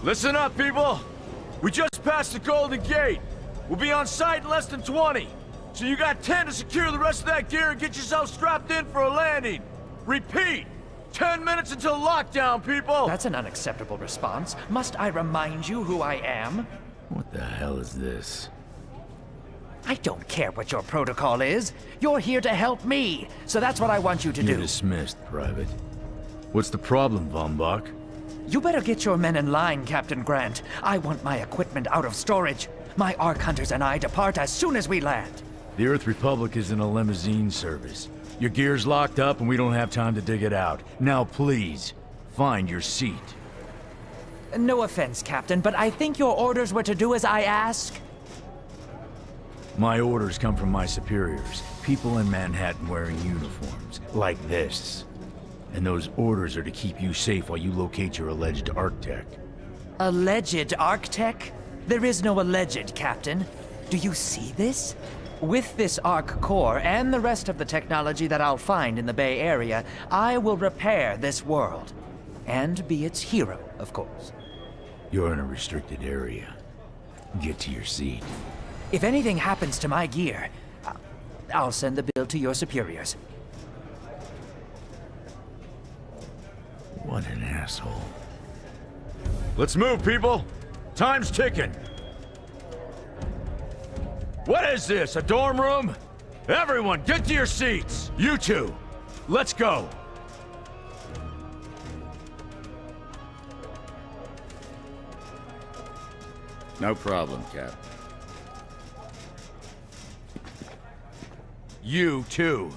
Listen up, people! We just passed the Golden Gate. We'll be on site in less than 20. So you got 10 to secure the rest of that gear and get yourself strapped in for a landing. Repeat! 10 minutes until lockdown, people! That's an unacceptable response. Must I remind you who I am? What the hell is this? I don't care what your protocol is. You're here to help me, so that's what I want you to do. You're dismissed, Private. What's the problem, Von Bach? You better get your men in line, Captain Grant. I want my equipment out of storage. My Ark Hunters and I depart as soon as we land. The Earth Republic is in a limousine service. Your gear's locked up and we don't have time to dig it out. Now please, find your seat. No offense, Captain, but I think your orders were to do as I ask. My orders come from my superiors. People in Manhattan wearing uniforms, like this. And those orders are to keep you safe while you locate your alleged Arc-Tech. Alleged Arc-Tech? There is no alleged, Captain. Do you see this? With this Arc core and the rest of the technology that I'll find in the Bay Area, I will repair this world. And be its hero, of course. You're in a restricted area. Get to your seat. If anything happens to my gear, I'll send the bill to your superiors. What an asshole. Let's move, people! Time's ticking! What is this, a dorm room? Everyone, get to your seats! You two, let's go! No problem, Cap. You too.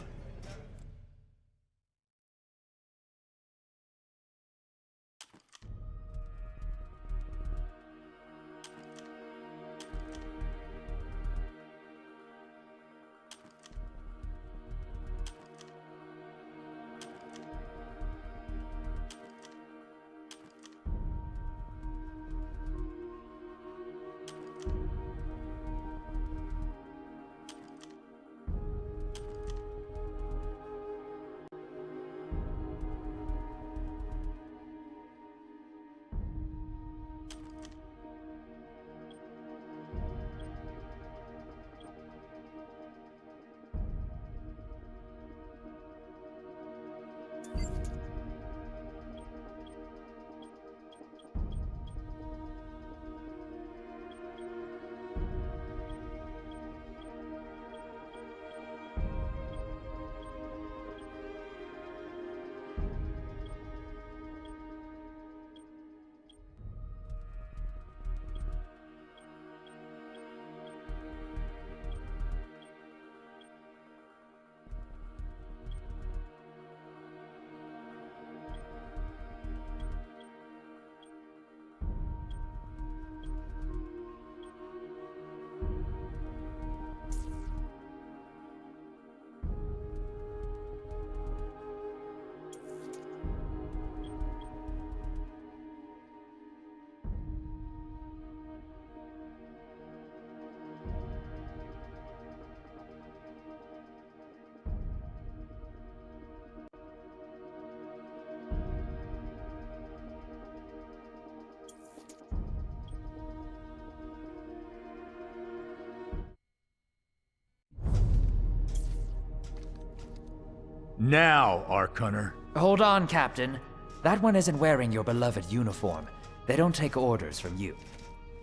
Now, Arc Hunter. Hold on, Captain. That one isn't wearing your beloved uniform. They don't take orders from you.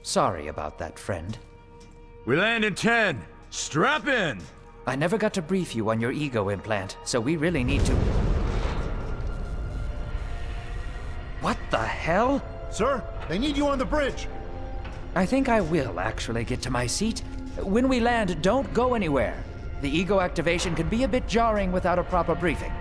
Sorry about that, friend. We land in 10. Strap in! I never got to brief you on your ego implant, so we really need to... What the hell? Sir, they need you on the bridge. I think I will actually get to my seat. When we land, don't go anywhere. The ego activation can be a bit jarring without a proper briefing.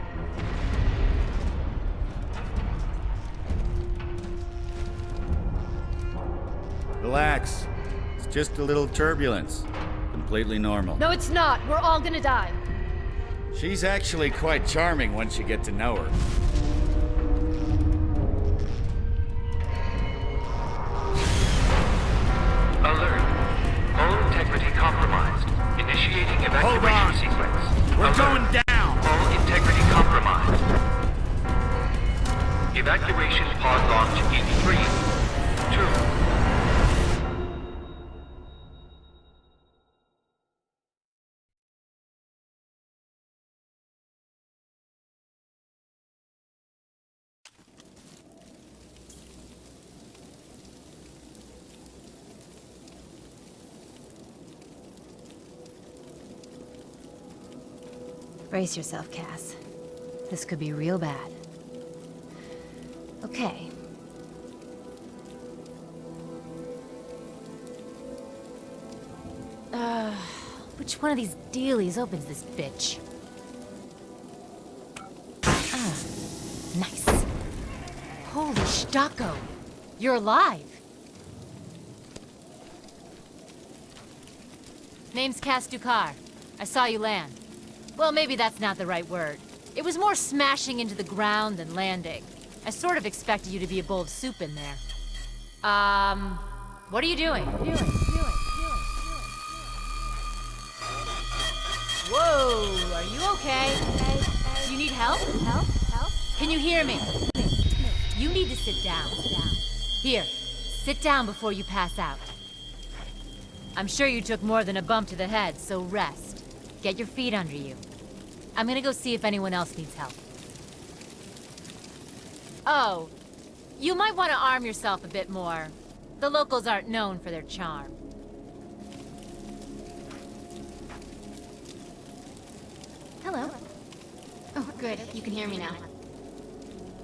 Relax. It's just a little turbulence. Completely normal. No, it's not. We're all gonna die. She's actually quite charming once you get to know her. Alert. All integrity compromised. Initiating evacuation sequence. We're Alert. going down! All integrity compromised. Evacuation pod launch in 3, 2, Brace yourself, Cass. This could be real bad. Okay. Which one of these dealies opens this bitch? Nice. Holy Stocko! You're alive! Name's Cass Dukar. I saw you land. Well, maybe that's not the right word. It was more smashing into the ground than landing. I sort of expected you to be a bowl of soup in there. What are you doing? Whoa, are you okay? Do you need help? Can you hear me? You need to sit down. Here, sit down before you pass out. I'm sure you took more than a bump to the head, so rest. Get your feet under you. I'm gonna go see if anyone else needs help. Oh, you might want to arm yourself a bit more. The locals aren't known for their charm. Hello. Oh, good. You can hear me now.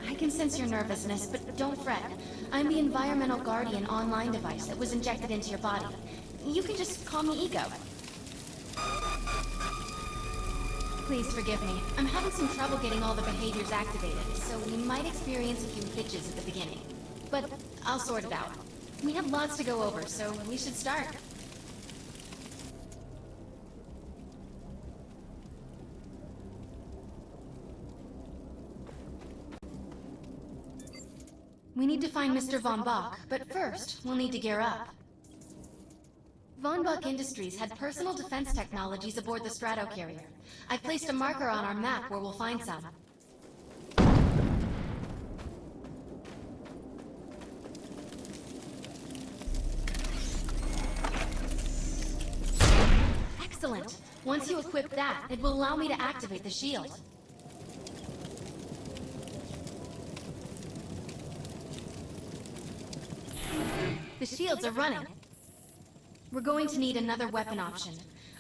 I can sense your nervousness, but don't fret. I'm the Environmental Guardian online device that was injected into your body. You can just call me Ego. Please forgive me. I'm having some trouble getting all the behaviors activated, so we might experience a few hitches at the beginning. But I'll sort it out. We have lots to go over, so we should start. We need to find Mr. Von Bach, but first, we'll need to gear up. Von Bach Industries had personal defense technologies aboard the Stratocarrier. I placed a marker on our map where we'll find some. Excellent! Once you equip that, it will allow me to activate the shield. The shields are running. We're going to need another weapon option.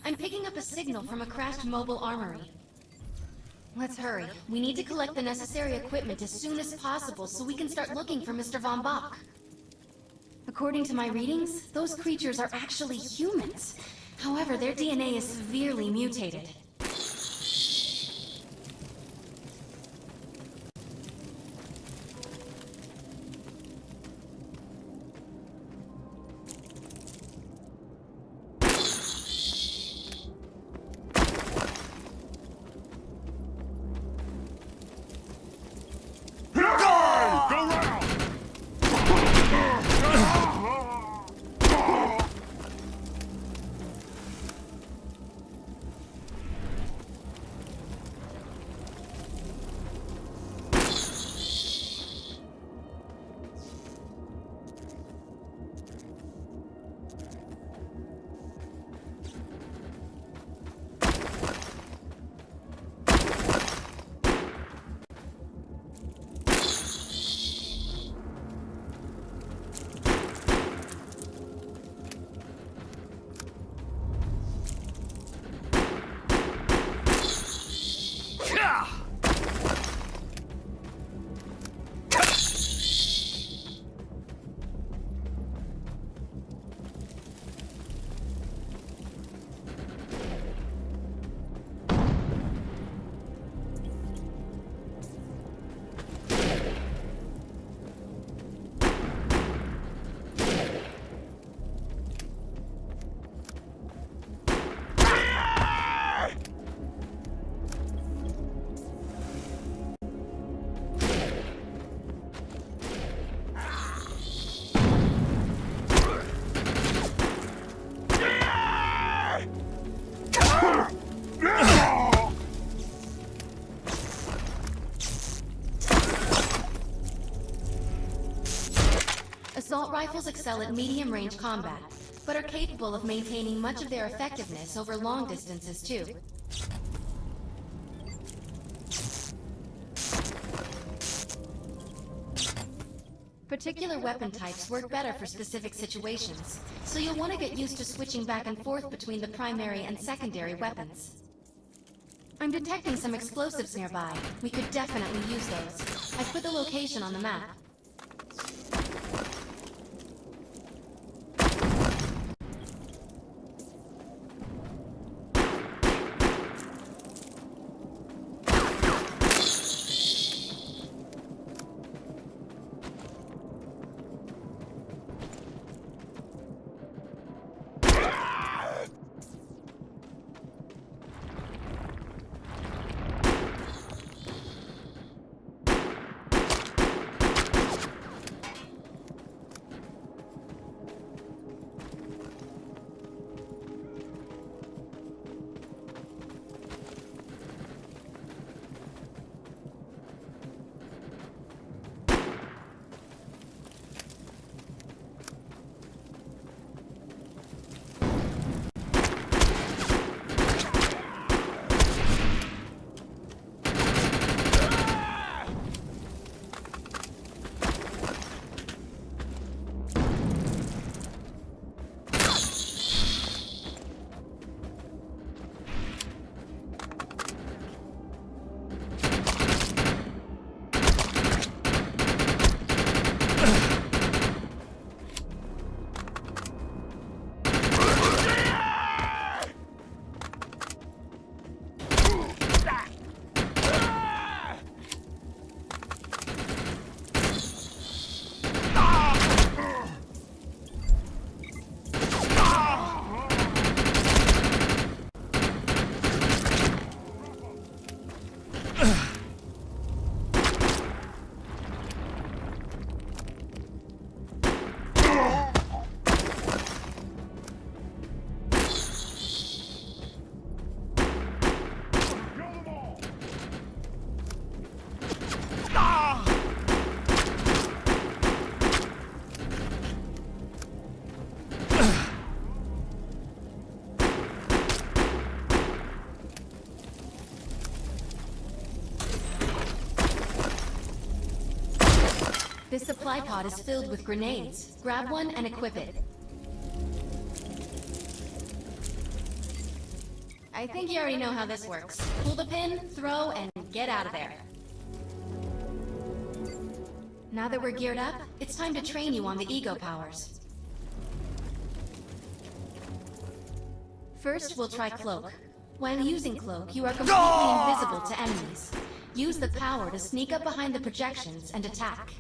I'm picking up a signal from a crashed mobile armory. Let's hurry. We need to collect the necessary equipment as soon as possible so we can start looking for Mr. Von Bach. According to my readings, those creatures are actually humans. However, their DNA is severely mutated. Assault rifles excel at medium-range combat, but are capable of maintaining much of their effectiveness over long distances too. Particular weapon types work better for specific situations, so you'll want to get used to switching back and forth between the primary and secondary weapons. I'm detecting some explosives nearby. We could definitely use those. I've put the location on the map. This supply pod is filled with grenades. Grab one and equip it. I think you already know how this works. Pull the pin, throw, and get out of there. Now that we're geared up, it's time to train you on the ego powers. First, we'll try Cloak. While using Cloak, you are completely invisible to enemies. Use the power to sneak up behind the projections and attack.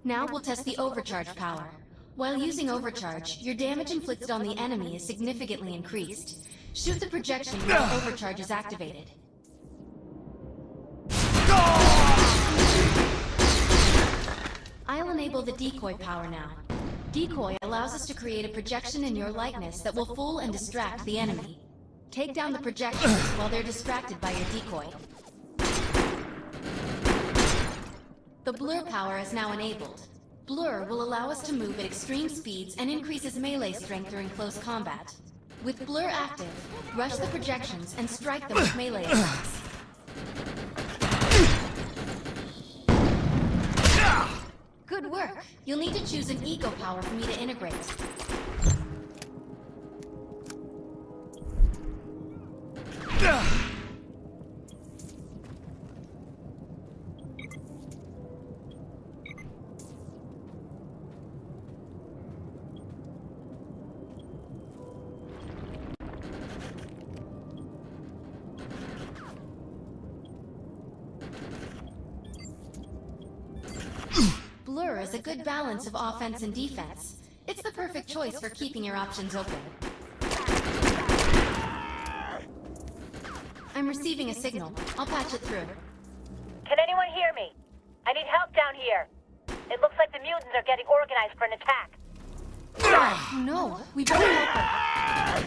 Now we'll test the overcharge power. While using overcharge, your damage inflicted on the enemy is significantly increased. Shoot the projection while overcharge is activated. I'll enable the decoy power now. Decoy allows us to create a projection in your likeness that will fool and distract the enemy. Take down the projections while they're distracted by your decoy. The blur power is now enabled. Blur will allow us to move at extreme speeds and increases melee strength during close combat. With blur active, rush the projections and strike them with melee attacks. Good work! You'll need to choose an ego power for me to integrate. Blur is a good balance of offense and defense. It's the perfect choice for keeping your options open. I'm receiving a signal. I'll patch it through. Can anyone hear me? I need help down here. It looks like the mutants are getting organized for an attack. No, we better help her.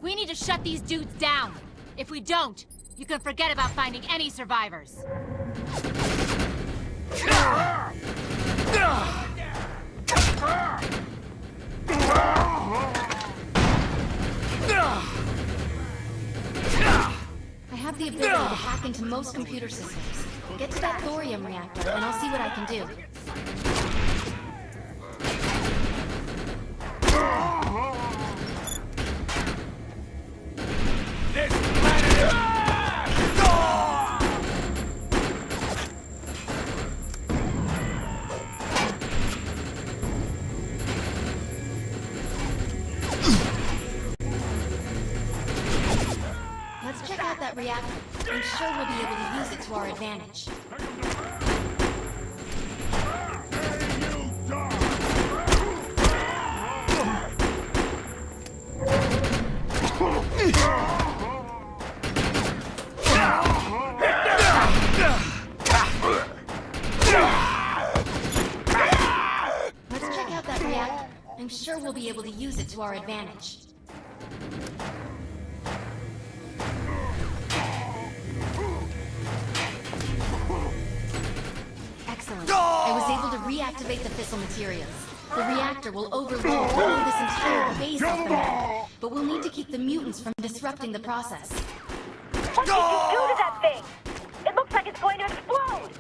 We need to shut these dudes down. If we don't, You can forget about finding any survivors. I have the ability to hack into most computer systems. Get to that thorium reactor, and I'll see what I can do. Let's check out that reactor. I'm sure we'll be able to use it to our advantage. Let's check out that reactor. I'm sure we'll be able to use it to our advantage. Excellent. I was able to reactivate the fissile materials. The reactor will overload all of this entire base off the map, but we'll need to keep the mutants from disrupting the process. What did you do to that thing? It looks like it's going to explode!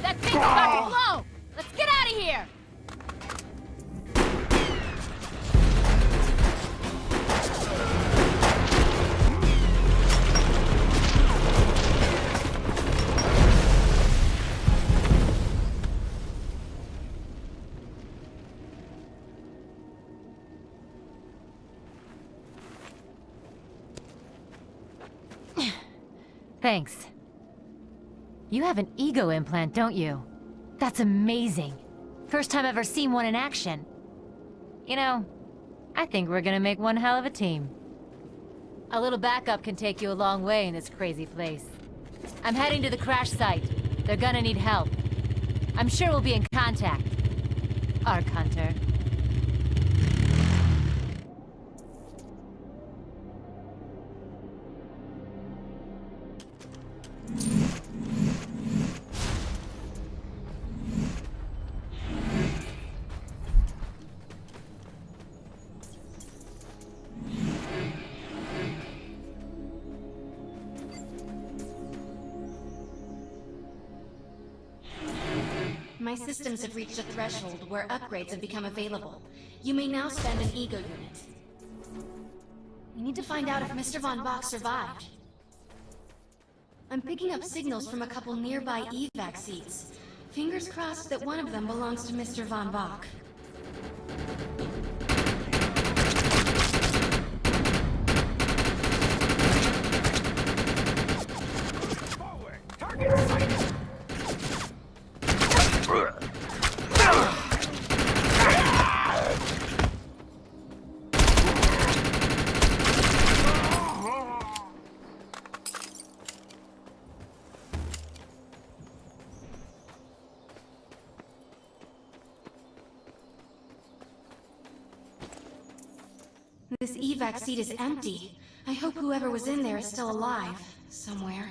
That thing's about to blow! Let's get out of here! Thanks. You have an ego implant, don't you? That's amazing. First time I've ever seen one in action. You know, I think we're gonna make one hell of a team. A little backup can take you a long way in this crazy place. I'm heading to the crash site. They're gonna need help. I'm sure we'll be in contact. Arc Hunter. My systems have reached a threshold where upgrades have become available. You may now spend an ego unit. We need to find out if Mr. Von Bach survived. I'm picking up signals from a couple nearby evac seats. Fingers crossed that one of them belongs to Mr. Von Bach. This evac seat is empty. I hope whoever was in there is still alive, somewhere.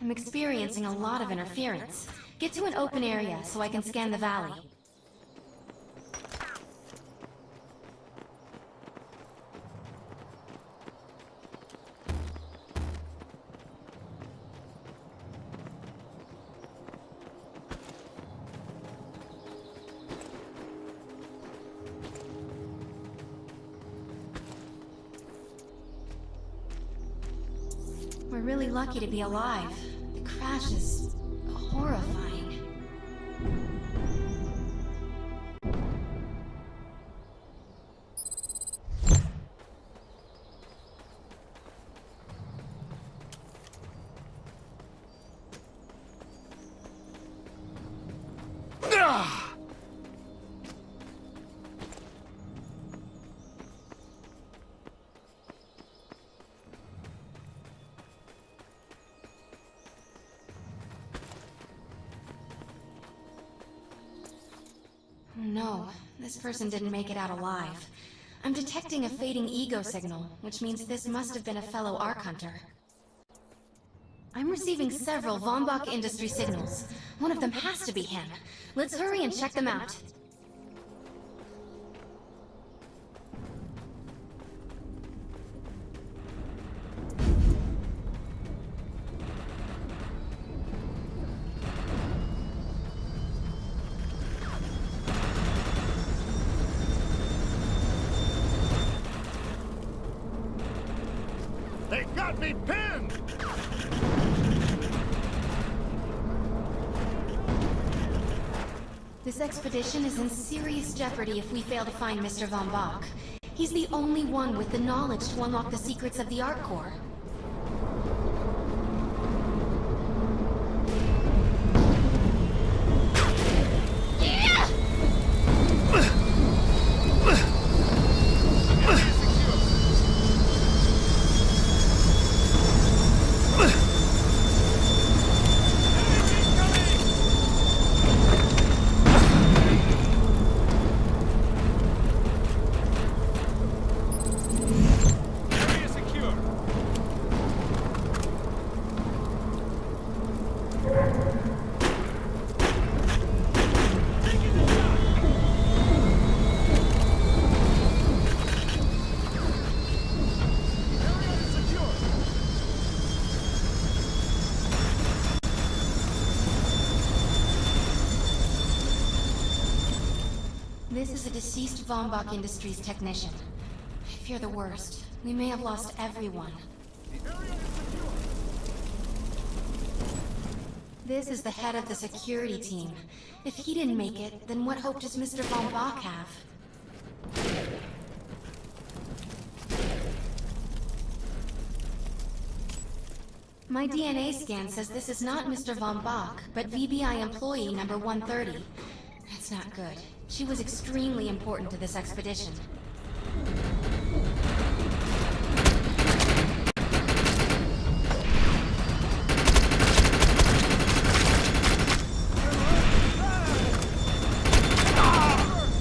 I'm experiencing a lot of interference. Get to an open area so I can scan the valley. We're really lucky to be alive. The crash is horrifying. No, this person didn't make it out alive. I'm detecting a fading ego signal, which means this must have been a fellow Ark Hunter. I'm receiving several Von Bach Industry signals. One of them has to be him. Let's hurry and check them out. They got me pinned! This expedition is in serious jeopardy if we fail to find Mr. Von Bach. He's the only one with the knowledge to unlock the secrets of the Ark Core. This is a deceased Von Bach Industries technician. I fear the worst. We may have lost everyone. This is the head of the security team. If he didn't make it, then what hope does Mr. Von Bach have? My DNA scan says this is not Mr. Von Bach, but VBI employee number 130. That's not good. She was extremely important to this expedition.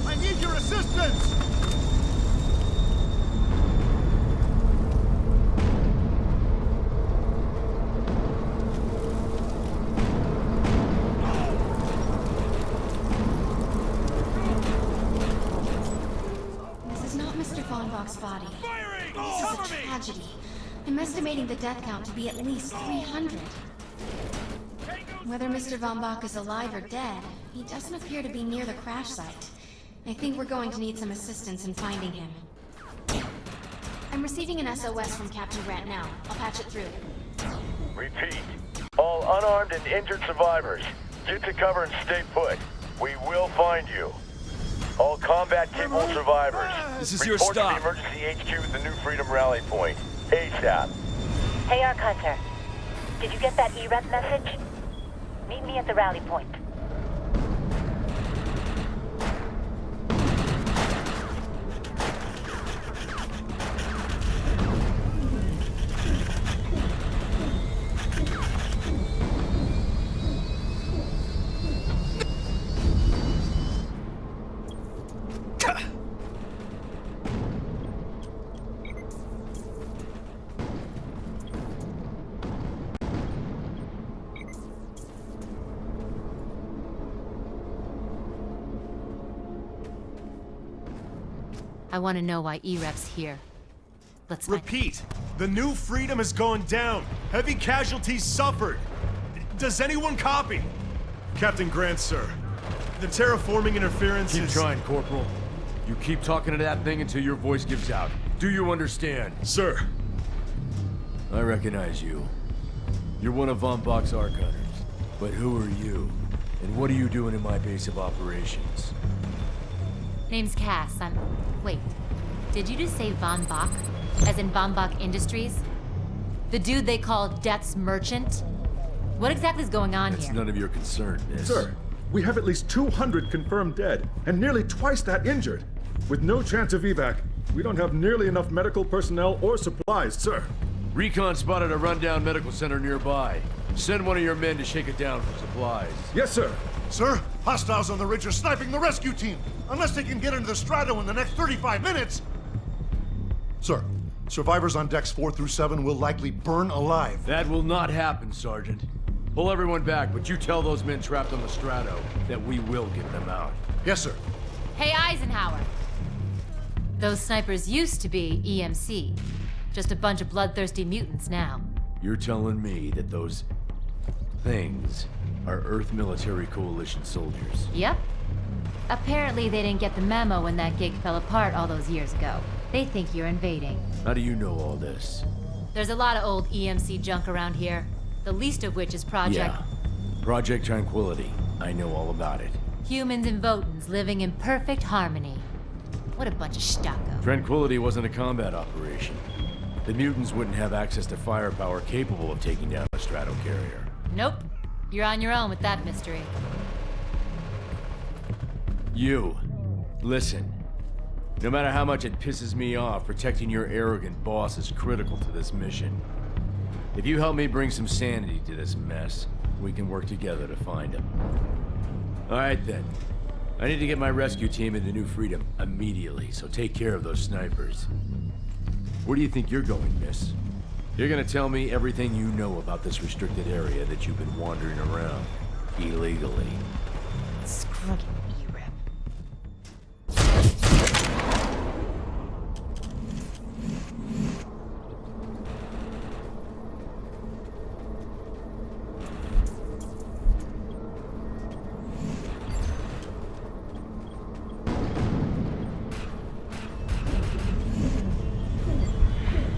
I need your assistance! Body. This is a tragedy. I'm estimating the death count to be at least 300. Whether Mr. Von Bach is alive or dead, he doesn't appear to be near the crash site. I think we're going to need some assistance in finding him. I'm receiving an SOS from Captain Grant now. I'll patch it through. Repeat. All unarmed and injured survivors, get to cover and stay put. We will find you. All combat-capable survivors, this is your report stop. to the emergency HQ at the New Freedom Rally Point. ASAP. Hey, Ark Hunter. Did you get that EREP message? Meet me at the rally point. I want to know why EREP's here. Let's find Repeat. The New Freedom has gone down. Heavy casualties suffered. Does anyone copy? Captain Grant, sir. The terraforming interference Keep is... trying, Corporal. You keep talking to that thing until your voice gives out. Do you understand? Sir. I recognize you. You're one of Von Bach's Ark Hunters. But who are you? And what are you doing in my base of operations? Name's Cass. Wait. Did you just say Von Bach? As in Von Bach Industries? The dude they call Death's Merchant? What exactly is going on here? It's none of your concern, miss. Sir, we have at least 200 confirmed dead, and nearly twice that injured. With no chance of evac, we don't have nearly enough medical personnel or supplies, sir. Recon spotted a rundown medical center nearby. Send one of your men to shake it down for supplies. Yes, sir. Sir, hostiles on the ridge are sniping the rescue team. Unless they can get into the Strato in the next 35 minutes. Sir, survivors on decks 4 through 7 will likely burn alive. That will not happen, Sergeant. Pull everyone back, but you tell those men trapped on the Strato that we will get them out. Yes, sir. Hey, Eisenhower. Those snipers used to be EMC. Just a bunch of bloodthirsty mutants now. You're telling me that those things are Earth Military Coalition soldiers? Yep. Apparently they didn't get the memo when that gig fell apart all those years ago. They think you're invading. How do you know all this? There's a lot of old EMC junk around here. The least of which is Project... Yeah. Project Tranquility. I know all about it. Humans and Votans living in perfect harmony. What a bunch of stucco. Tranquility wasn't a combat operation. The mutants wouldn't have access to firepower capable of taking down a Strato carrier. Nope. You're on your own with that mystery. You. Listen. No matter how much it pisses me off, protecting your arrogant boss is critical to this mission. If you help me bring some sanity to this mess, we can work together to find him. Alright then. I need to get my rescue team into New Freedom immediately, so take care of those snipers. Where do you think you're going, miss? You're gonna tell me everything you know about this restricted area that you've been wandering around illegally. Screw it.